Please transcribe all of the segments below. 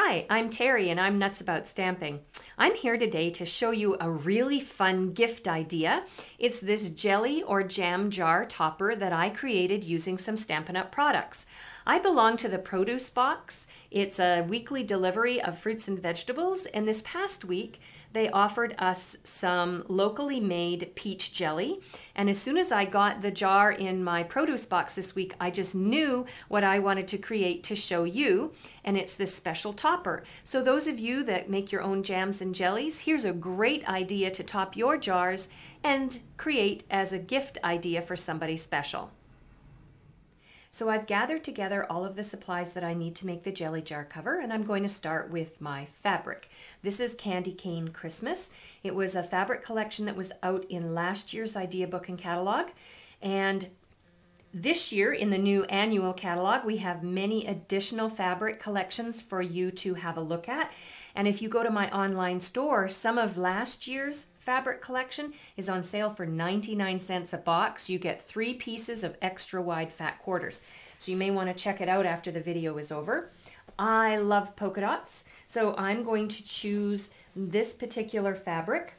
Hi, I'm Terry and I'm nuts about stamping. I'm here today to show you a really fun gift idea. It's this jelly or jam jar topper that I created using some Stampin' Up! Products. I belong to the produce box. It's a weekly delivery of fruits and vegetables, and this past week they offered us some locally made peach jelly. And as soon as I got the jar in my produce box this week, I just knew what I wanted to create to show you, and it's this special topper. So those of you that make your own jams and jellies, here's a great idea to top your jars and create as a gift idea for somebody special. So I've gathered together all of the supplies that I need to make the jelly jar cover, and I'm going to start with my fabric. This is Candy Cane Christmas. It was a fabric collection that was out in last year's idea book and catalog, and this year in the new annual catalog we have many additional fabric collections for you to have a look at. And if you go to my online store, some of last year's fabric collection is on sale for 99 cents a box. You get 3 pieces of extra wide fat quarters. So you may want to check it out after the video is over. I love polka dots, so I'm going to choose this particular fabric.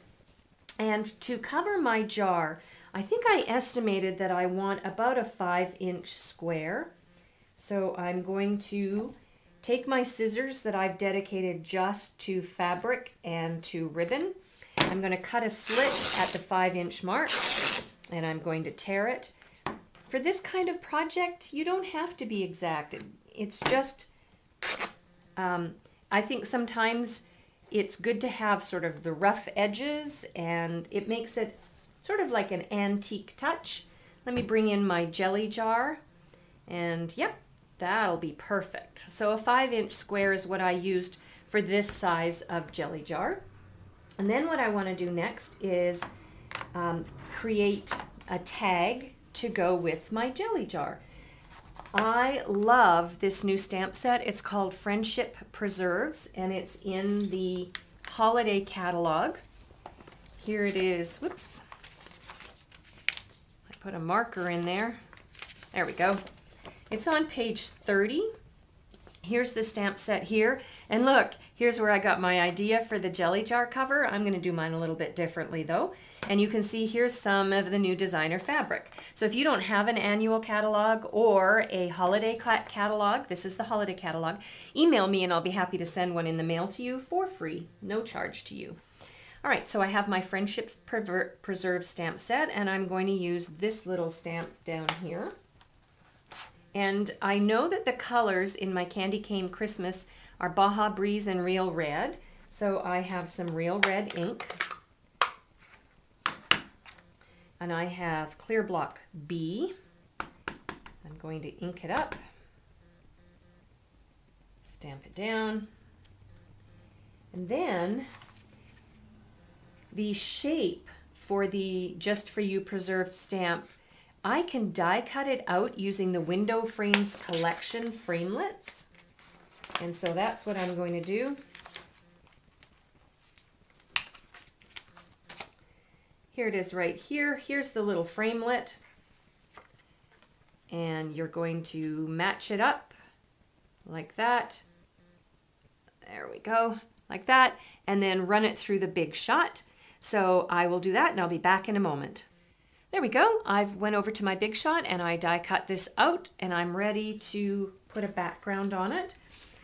And to cover my jar, I think I estimated that I want about a 5-inch square. So I'm going to take my scissors that I've dedicated just to fabric and to ribbon. I'm going to cut a slit at the 5-inch mark, and I'm going to tear it. For this kind of project, you don't have to be exact. It's just, I think sometimes it's good to have sort of the rough edges, and it makes it sort of like an antique touch. Let me bring in my jelly jar, and yep, that'll be perfect. So a 5-inch square is what I used for this size of jelly jar. And then what I want to do next is create a tag to go with my jelly jar. I love this new stamp set. It's called Friendship Preserves, and it's in the holiday catalog. Here it is. Whoops. I put a marker in there. There we go. It's on page 30. Here's the stamp set here. And look, here's where I got my idea for the jelly jar cover. I'm going to do mine a little bit differently though. And you can see here's some of the new designer fabric. So if you don't have an annual catalog or a holiday catalog, this is the holiday catalog, email me and I'll be happy to send one in the mail to you for free, no charge to you. All right, so I have my Friendship Preserve stamp set, and I'm going to use this little stamp down here. And I know that the colors in my Candy Cane Christmas are Baja Breeze and Real Red. So I have some Real Red ink. And I have Clear Block B. I'm going to ink it up. Stamp it down. And then the shape for the Just For You preserved stamp, I can die cut it out using the Window Frames Collection framelits. And so that's what I'm going to do. Here it is right here. Here's the little framelit. And you're going to match it up like that. There we go, like that. And then run it through the Big Shot. So I will do that and I'll be back in a moment. There we go. I've went over to my Big Shot and I die cut this out, and I'm ready to put a background on it.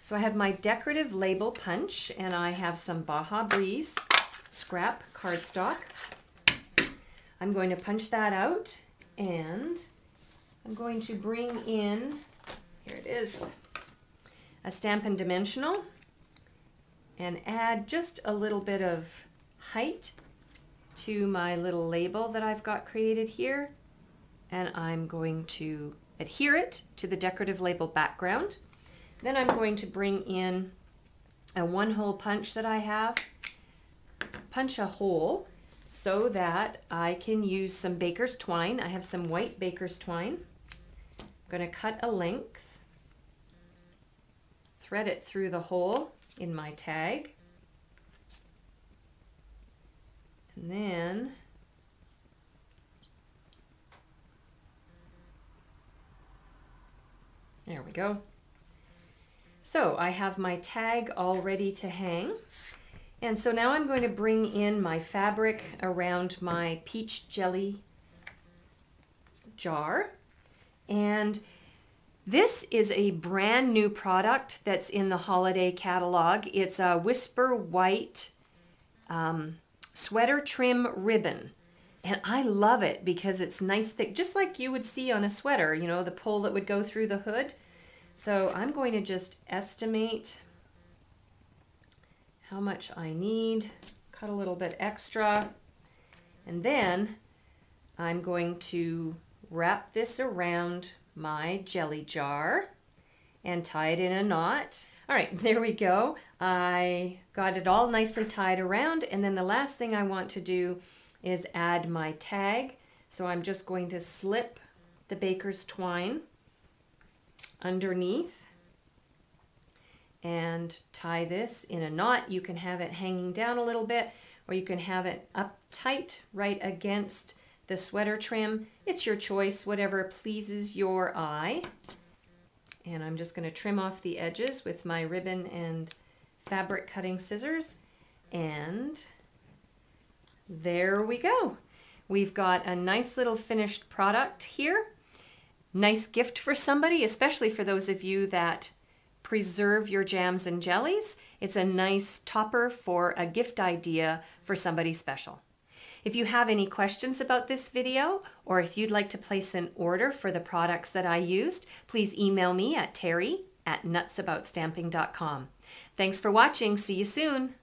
So I have my decorative label punch, and I have some Baja Breeze scrap cardstock. I'm going to punch that out, and I'm going to bring in, here it is, a Stampin' Dimensional, and add just a little bit of height to my little label that I've got created here, and I'm going to adhere it to the decorative label background. Then I'm going to bring in a 1-hole punch that I have, punch a hole so that I can use some baker's twine. I have some white baker's twine. I'm going to cut a length, thread it through the hole in my tag, and then there we go. So I have my tag all ready to hang. And so now I'm going to bring in my fabric around my peach jelly jar. And this is a brand new product that's in the holiday catalog. It's a Whisper White sweater trim ribbon. And I love it because it's nice thick, just like you would see on a sweater, you know, the pull that would go through the hood. So I'm going to just estimate how much I need, cut a little bit extra, and then I'm going to wrap this around my jelly jar and tie it in a knot. All right, there we go. I got it all nicely tied around, and then the last thing I want to do is add my tag. So I'm just going to slip the baker's twine underneath and tie this in a knot. You can have it hanging down a little bit, or you can have it up tight right against the sweater trim. It's your choice, whatever pleases your eye. And I'm just going to trim off the edges with my ribbon and fabric cutting scissors. And there we go. We've got a nice little finished product here. Nice gift for somebody, especially for those of you that preserve your jams and jellies. It's a nice topper for a gift idea for somebody special. If you have any questions about this video, or if you'd like to place an order for the products that I used, please email me at terri@nutsaboutsstamping.com. Thanks for watching. See you soon.